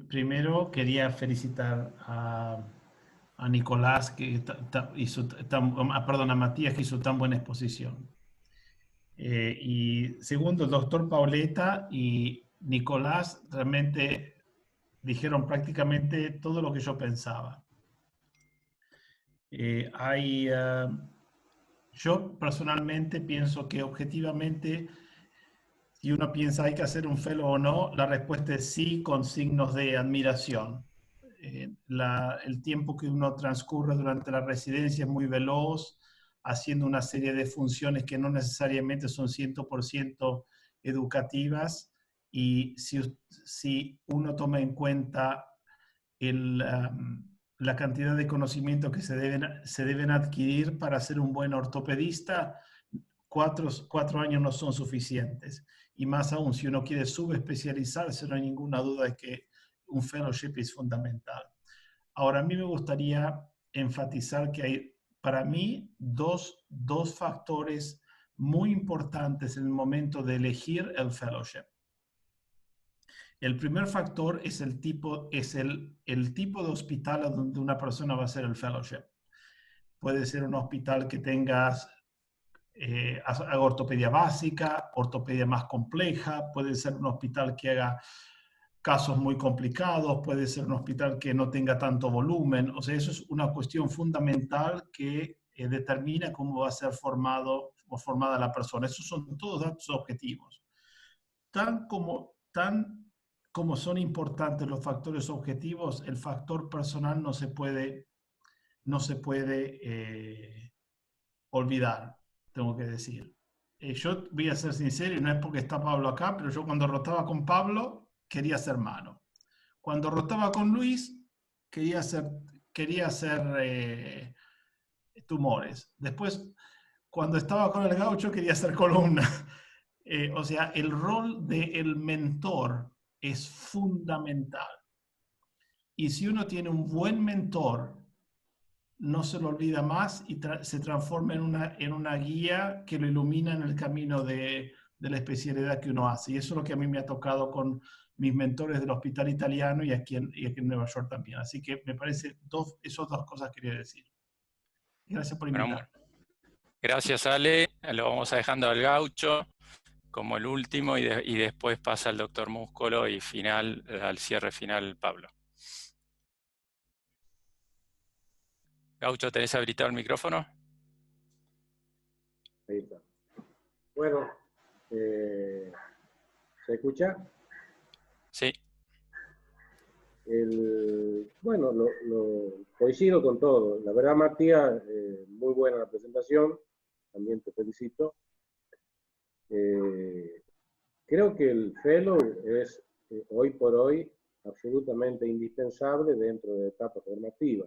Primero quería felicitar a Nicolás a Matías, que hizo tan buena exposición. Y segundo, el doctor Paoletta y Nicolás realmente dijeron prácticamente todo lo que yo pensaba. Yo personalmente pienso que objetivamente, si uno piensa hay que hacer un fellow o no, la respuesta es sí, con signos de admiración. El tiempo que uno transcurre durante la residencia es muy veloz, haciendo una serie de funciones que no necesariamente son 100% educativas, y si uno toma en cuenta la cantidad de conocimientos que se deben adquirir para ser un buen ortopedista, 4 años no son suficientes. Y más aún, si uno quiere subespecializarse, no hay ninguna duda de que un fellowship es fundamental. Ahora, a mí me gustaría enfatizar que hay, para mí, dos factores muy importantes en el momento de elegir el fellowship. El primer factor es el tipo de hospital a donde una persona va a hacer el fellowship. Puede ser un hospital que tengas haga ortopedia básica, ortopedia más compleja, puede ser un hospital que haga casos muy complicados, puede ser un hospital que no tenga tanto volumen. O sea, eso es una cuestión fundamental que determina cómo va a ser formado o formada la persona. Esos son todos datos objetivos. Tan como son importantes los factores objetivos, el factor personal no se puede olvidar, tengo que decir. Yo voy a ser sincero, y no es porque está Pablo acá, pero yo cuando rotaba con Pablo quería ser Mano. Cuando rotaba con Luis quería hacer Tumores. Después, cuando estaba con el Gaucho quería hacer Columna. O sea, el rol del mentor es fundamental. Y si uno tiene un buen mentor, no se lo olvida más y se transforma en una guía que lo ilumina en el camino de la especialidad que uno hace. Y eso es lo que a mí me ha tocado con mis mentores del Hospital Italiano y aquí en Nueva York también. Así que me parece, esas dos cosas quería decir. Gracias por invitarme. Bueno, gracias, Ale. Lo vamos a dejando al Gaucho como el último y después pasa al doctor Múscolo y al cierre final, Pablo. Gaucho, ¿tenés habilitado el micrófono? Ahí está. Bueno, ¿se escucha? Sí. Bueno, coincido con todo. La verdad, Matías, muy buena la presentación. También te felicito. Creo que el fellow es hoy por hoy absolutamente indispensable dentro de la etapa formativa.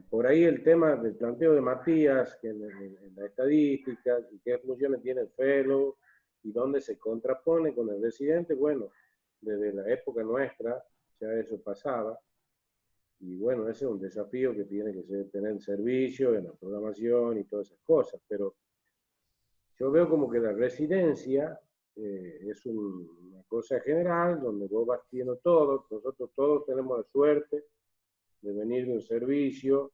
Por ahí el tema del planteo de Matías, que en la estadística, y qué funciones tiene el fellow, y dónde se contrapone con el residente, bueno, desde la época nuestra ya eso pasaba, y bueno, ese es un desafío que tiene que tener servicio en la programación y todas esas cosas, pero yo veo como que la residencia es una cosa general, donde vos vas viendo todo, nosotros todos tenemos la suerte de venir de un servicio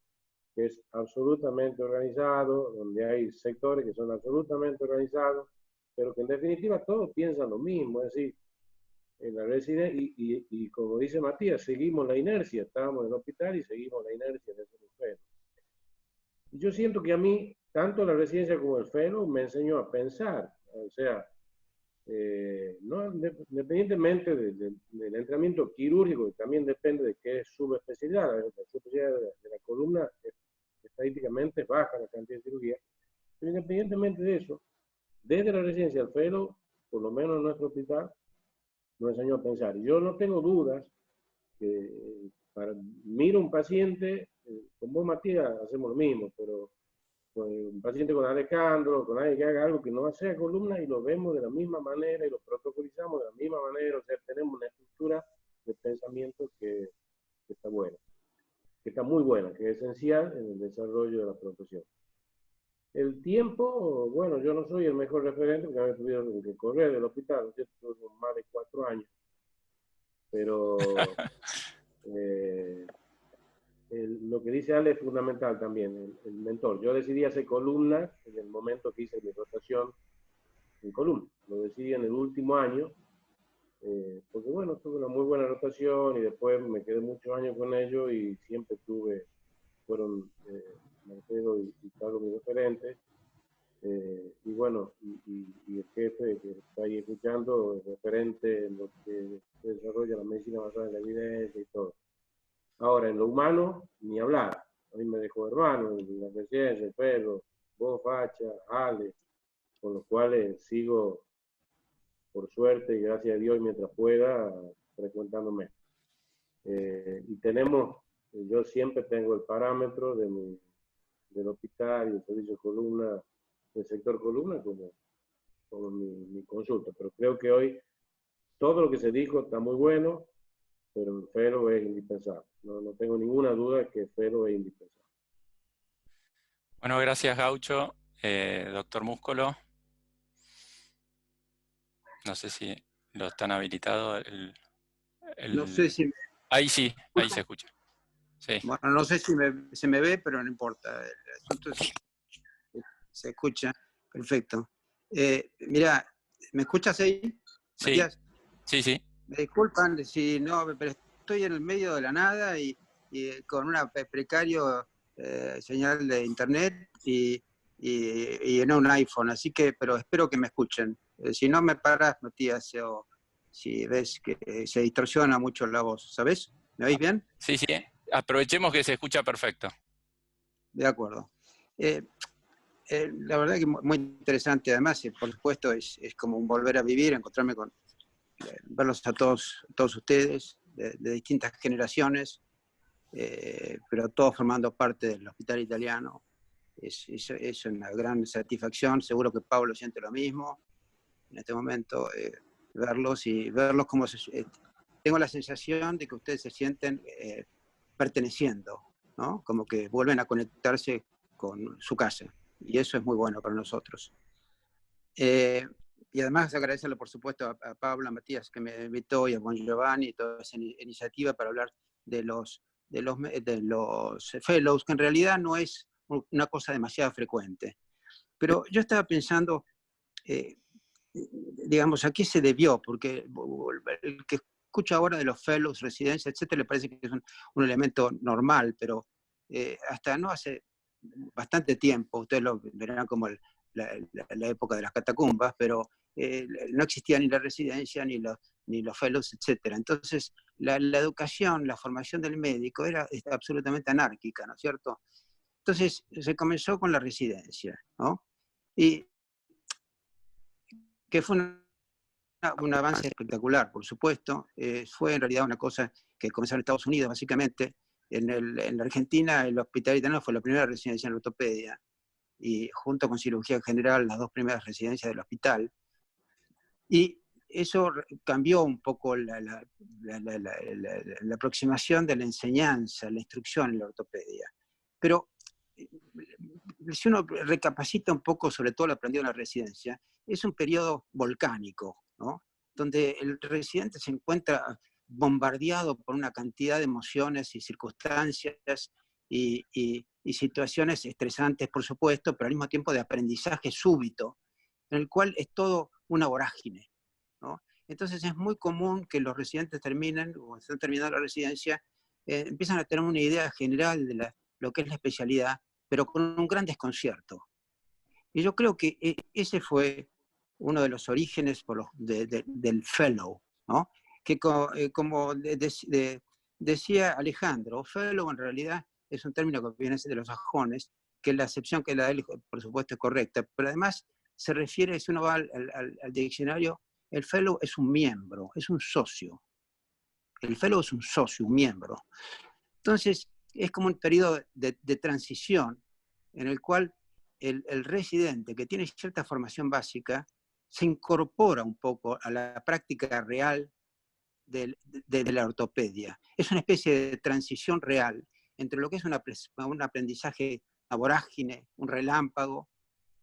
que es absolutamente organizado, donde hay sectores que son absolutamente organizados, pero que en definitiva todos piensan lo mismo, es decir, en la residencia, y como dice Matías, seguimos la inercia, estábamos en el hospital y seguimos la inercia de ese fellow. Y yo siento que a mí, tanto la residencia como el fellow me enseñó a pensar, o sea, no, independientemente del entrenamiento quirúrgico, que también depende de qué subespecialidad, la subespecialidad de la columna estadísticamente baja la cantidad de cirugía, pero independientemente de eso, desde la residencia al fellow, por lo menos en nuestro hospital, nos enseñó a pensar. Yo no tengo dudas que miro un paciente, con vos Matías hacemos lo mismo, pero un paciente con Alejandro, con alguien que haga algo que no sea columna y lo vemos de la misma manera y lo protocolizamos de la misma manera, o sea, tenemos una estructura de pensamiento que está buena, que está muy buena, que es esencial en el desarrollo de la profesión. El tiempo, bueno, yo no soy el mejor referente porque me tuvieron que correr del hospital, yo tuve más de 4 años, pero lo que dice Ale es fundamental también, el mentor. Yo decidí hacer columna en el momento que hice mi rotación en columna. Lo decidí en el último año, porque bueno, tuve una muy buena rotación y después me quedé muchos años con ellos y siempre fueron Marcelo y Carlos mis referentes. Y bueno, y el jefe que está ahí escuchando, el referente en lo que se desarrolla la medicina basada en la evidencia y todo. Ahora, en lo humano, ni hablar. A mí me dejó hermano, la residencia, el perro, vos, Facha, Ale, con los cuales sigo, por suerte y gracias a Dios, mientras pueda, frecuentándome. Y yo siempre tengo el parámetro del hospital y el servicio de columna, del sector columna, como mi consulta. Pero creo que hoy todo lo que se dijo está muy bueno, pero el fellow es indispensable. No tengo ninguna duda de que el fellow es indispensable. Bueno, gracias, Gaucho. Doctor Múscolo. No sé si lo están habilitado. No sé si... Ahí sí, ahí se escucha. Sí. Bueno, no sé si se me ve, pero no importa. El asunto se escucha. Perfecto. Mira, ¿me escuchas ahí, Sí. Matías? Sí. Me disculpan si no, pero estoy en el medio de la nada y con una precario señal de internet y en un iPhone, así que, pero espero que me escuchen. Si no me paras, Matías, o si ves que se distorsiona mucho la voz, ¿sabes? ¿Me oís bien? Sí, sí. Aprovechemos que se escucha perfecto. De acuerdo. La verdad que muy interesante, además, por supuesto, es como un volver a vivir, encontrarme con, verlos a todos ustedes, de distintas generaciones, pero todos formando parte del Hospital Italiano. Es una gran satisfacción, seguro que Pablo siente lo mismo en este momento, verlos como tengo la sensación de que ustedes se sienten perteneciendo, ¿no? Como que vuelven a conectarse con su casa, y eso es muy bueno para nosotros. Y además agradecerle, por supuesto, a Pablo, a Matías, que me invitó, y a Bon Giovanni, y toda esa iniciativa para hablar de los fellows, que en realidad no es una cosa demasiado frecuente. Pero yo estaba pensando, digamos, ¿a qué se debió? Porque el que escucha ahora de los fellows, residencias, etcétera, le parece que es un elemento normal, pero hasta no hace bastante tiempo, ustedes lo verán como la época de las catacumbas, pero no existía ni la residencia, ni los fellows, etcétera. Entonces, la educación, la formación del médico era absolutamente anárquica, ¿no es cierto? Entonces, se comenzó con la residencia, ¿no? Y que fue un avance espectacular, por supuesto. Fue en realidad una cosa que comenzó en Estados Unidos, básicamente. En la Argentina, el Hospital Italiano fue la primera residencia en ortopedia, y junto con cirugía general, las dos primeras residencias del hospital. Y eso cambió un poco la aproximación de la enseñanza, la instrucción en la ortopedia. Pero si uno recapacita un poco sobre todo lo aprendido en la residencia, es un periodo volcánico, ¿no? Donde el residente se encuentra bombardeado por una cantidad de emociones y circunstancias y situaciones estresantes, por supuesto, pero al mismo tiempo de aprendizaje súbito, en el cual es todo una vorágine, ¿no? Entonces es muy común que los residentes terminen, o están terminando la residencia, empiezan a tener una idea general de lo que es la especialidad, pero con un gran desconcierto. Y yo creo que ese fue uno de los orígenes del fellow, ¿no? Que como decía Alejandro, fellow en realidad es un término que viene de los sajones, que la acepción que la da él, por supuesto, es correcta, pero además se refiere, si uno va al diccionario, el fellow es un miembro, es un socio. El fellow es un socio, un miembro. Entonces, es como un periodo de transición en el cual el residente, que tiene cierta formación básica, se incorpora un poco a la práctica real de la ortopedia. Es una especie de transición real entre lo que es un aprendizaje, una vorágine, un relámpago,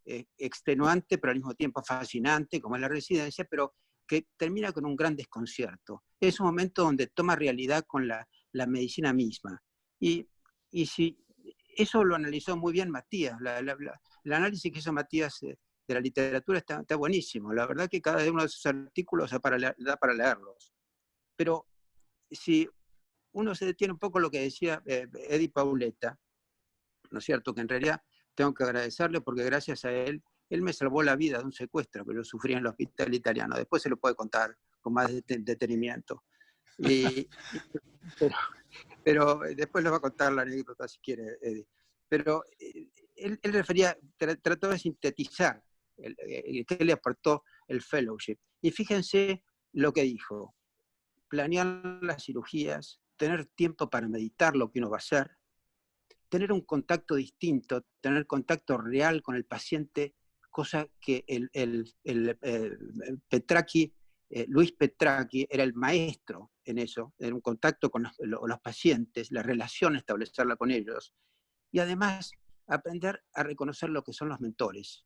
extenuante, pero al mismo tiempo fascinante, como es la residencia, pero que termina con un gran desconcierto. Es un momento donde toma realidad con la medicina misma. Y si eso lo analizó muy bien Matías, el análisis que hizo Matías de la literatura está buenísimo. La verdad que cada uno de sus artículos da para leerlos. Pero si uno se detiene un poco en lo que decía Edi Pauleta, ¿no es cierto? Que en realidad tengo que agradecerle porque gracias a él me salvó la vida de un secuestro que yo sufrí en el Hospital Italiano. Después se lo puede contar con más detenimiento. Pero después le va a contar la anécdota si quiere, Eddie. Pero él trató de sintetizar qué le aportó el fellowship. Y fíjense lo que dijo: planear las cirugías, tener tiempo para meditar lo que uno va a hacer, tener un contacto distinto, tener contacto real con el paciente, cosa que Petracchi, Luis Petracchi era el maestro en eso, en un contacto con los pacientes, la relación, establecerla con ellos. Y además, aprender a reconocer lo que son los mentores,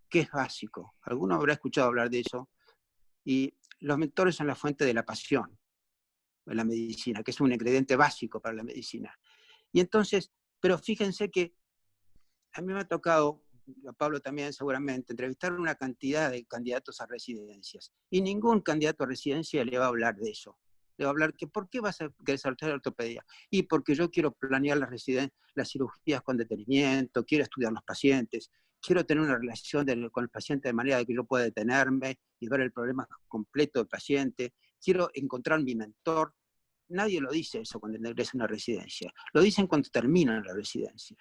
que es básico. Alguno habrá escuchado hablar de eso. Y los mentores son la fuente de la pasión en la medicina, que es un ingrediente básico para la medicina. Y entonces, pero fíjense que a mí me ha tocado, a Pablo también seguramente, entrevistar una cantidad de candidatos a residencias. Y ningún candidato a residencia le va a hablar de eso. Le va a hablar que ¿por qué vas a querer saltar ortopedia? Y porque yo quiero planear las cirugías con detenimiento, quiero estudiar los pacientes, quiero tener una relación con el paciente de manera que yo pueda detenerme y ver el problema completo del paciente, quiero encontrar mi mentor. Nadie lo dice eso cuando ingresa a una residencia, lo dicen cuando terminan la residencia.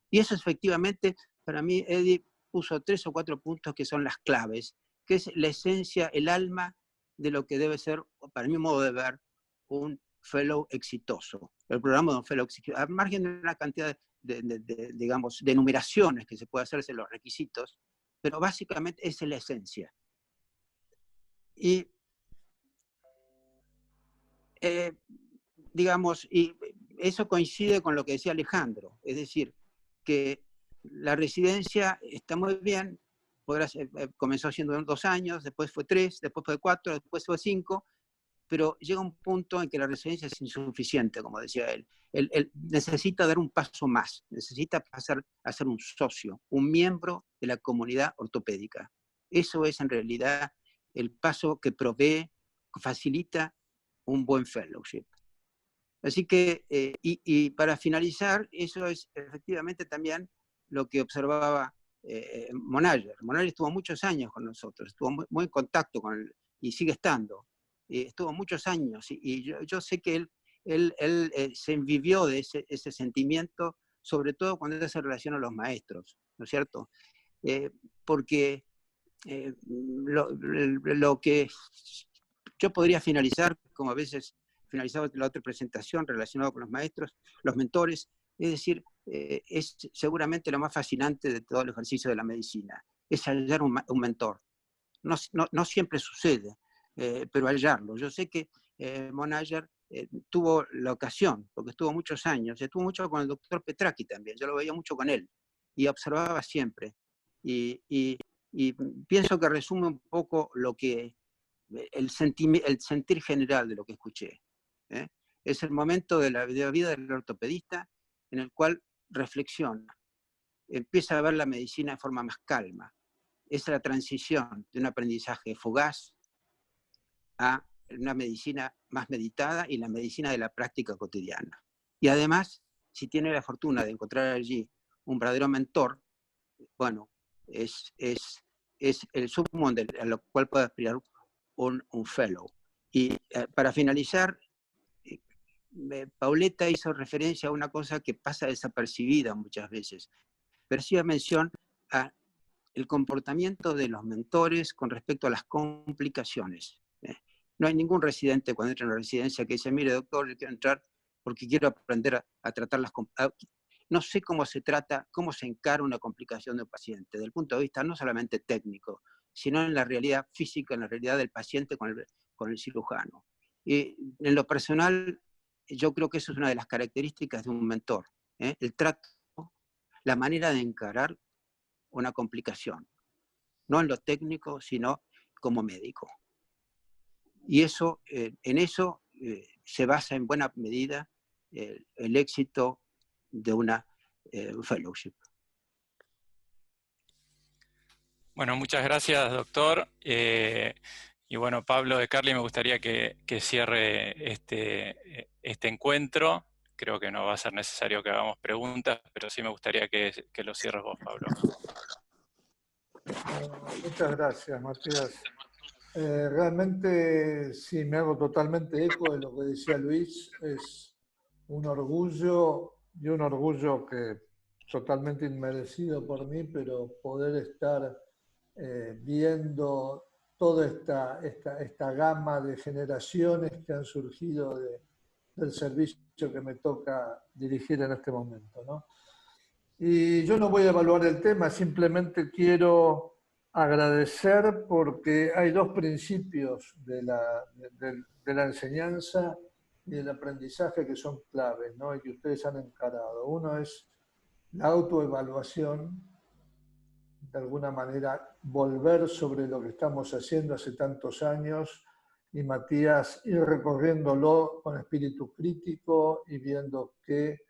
Y eso efectivamente, para mí, Eddie puso 3 o 4 puntos que son las claves, que es la esencia, el alma de lo que debe ser, para mi modo de ver, un fellow exitoso. El programa de un fellow exitoso, al margen de una cantidad digamos, de enumeraciones que se puede hacerse los requisitos, pero básicamente esa es la esencia. Y, digamos, y eso coincide con lo que decía Alejandro, es decir, que la residencia está muy bien, comenzó siendo 2 años, después fue 3, después fue 4, después fue 5, pero llega un punto en que la residencia es insuficiente, como decía él. Él necesita dar un paso más, necesita pasar a ser un socio, un miembro de la comunidad ortopédica. Eso es en realidad el paso que provee, que facilita un buen fellowship. Así que, y para finalizar, eso es efectivamente también lo que observaba Monager. Monager estuvo muchos años con nosotros, estuvo muy en contacto con él y sigue estando. Estuvo muchos años y yo sé que él se envivió de ese sentimiento, sobre todo cuando se relaciona a los maestros, ¿no es cierto? Porque lo que yo podría finalizar, como a veces finalizaba la otra presentación relacionado con los maestros, los mentores, es decir, es seguramente lo más fascinante de todo el ejercicio de la medicina, es hallar un mentor. No siempre sucede, pero hallarlo. Yo sé que Monager tuvo la ocasión, porque estuvo muchos años, estuvo mucho con el doctor Petracchi también, yo lo veía mucho con él, y observaba siempre. Y pienso que resume un poco lo que el sentir general de lo que escuché. Es el momento de la vida del ortopedista en el cual reflexiona, empieza a ver la medicina de forma más calma. Es la transición de un aprendizaje fugaz a una medicina más meditada y la medicina de la práctica cotidiana. Y además, si tiene la fortuna de encontrar allí un verdadero mentor, bueno, es el sumo a lo cual puede aspirar un fellow. Y para finalizar, Pauleta hizo referencia a una cosa que pasa desapercibida muchas veces, pero hacía mención a el comportamiento de los mentores con respecto a las complicaciones. No hay ningún residente cuando entra en una residencia que dice, mire doctor, yo quiero entrar porque quiero aprender a tratar las complicaciones. No sé cómo se trata, cómo se encara una complicación de un paciente, desde el punto de vista no solamente técnico, sino en la realidad física, en la realidad del paciente con el cirujano. Y en lo personal, yo creo que eso es una de las características de un mentor, el trato, la manera de encarar una complicación, no en lo técnico, sino como médico. Y eso, en eso se basa en buena medida el éxito de una fellowship. Bueno, muchas gracias, doctor. Y bueno, Pablo de Carli, me gustaría que cierre este encuentro. Creo que no va a ser necesario que hagamos preguntas, pero sí me gustaría que lo cierres vos, Pablo. Muchas gracias, Matías. Realmente sí, me hago totalmente eco de lo que decía Luis. Es un orgullo, y un orgullo que totalmente inmerecido por mí, pero poder estar viendo toda esta gama de generaciones que han surgido del servicio que me toca dirigir en este momento, ¿no? Y yo no voy a evaluar el tema, simplemente quiero agradecer porque hay 2 principios de la enseñanza y del aprendizaje que son claves, ¿no? Y que ustedes han encarado. Uno es la autoevaluación, de alguna manera volver sobre lo que estamos haciendo hace tantos años, y Matías ir recorriéndolo con espíritu crítico y viendo qué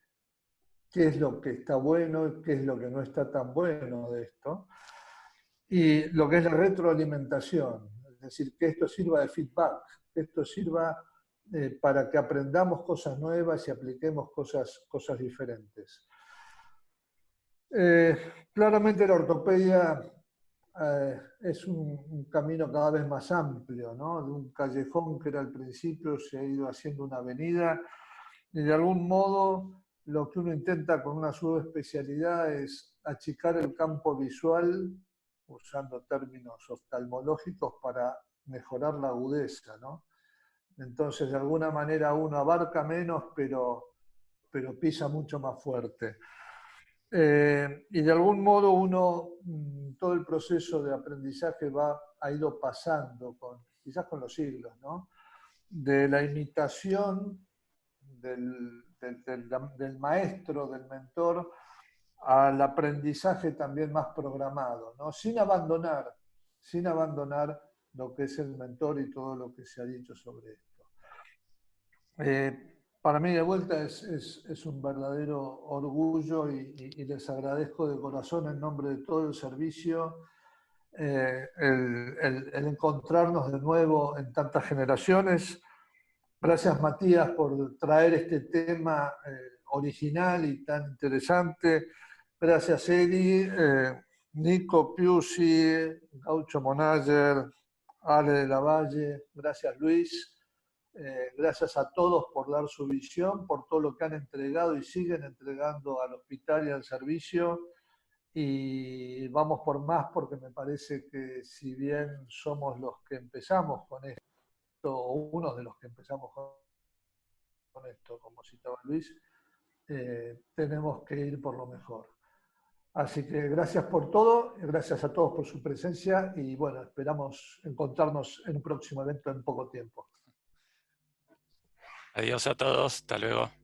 es lo que está bueno y qué es lo que no está tan bueno de esto. Y lo que es la retroalimentación, es decir, que esto sirva de feedback, que esto sirva para que aprendamos cosas nuevas y apliquemos cosas diferentes. Claramente la ortopedia es un camino cada vez más amplio, ¿no? De un callejón que era al principio se ha ido haciendo una avenida y de algún modo lo que uno intenta con una subespecialidad es achicar el campo visual usando términos oftalmológicos para mejorar la agudeza, ¿no? Entonces de alguna manera uno abarca menos pero pisa mucho más fuerte. Y de algún modo uno, todo el proceso de aprendizaje ha ido pasando, quizás con los siglos, ¿no? De la imitación del maestro, del mentor, al aprendizaje también más programado, ¿no? Sin abandonar lo que es el mentor y todo lo que se ha dicho sobre esto. Para mí de vuelta es un verdadero orgullo y les agradezco de corazón en nombre de todo el servicio el encontrarnos de nuevo en tantas generaciones. Gracias Matías por traer este tema original y tan interesante. Gracias Edi, Nico Piusi, Gaucho Monager, Ale de la Valle, gracias Luis. Gracias a todos por dar su visión, por todo lo que han entregado y siguen entregando al hospital y al servicio. Y vamos por más porque me parece que si bien somos los que empezamos con esto, o uno de los que empezamos con esto, como citaba Luis, tenemos que ir por lo mejor. Así que gracias por todo, gracias a todos por su presencia y bueno, esperamos encontrarnos en un próximo evento en poco tiempo. Adiós a todos, hasta luego.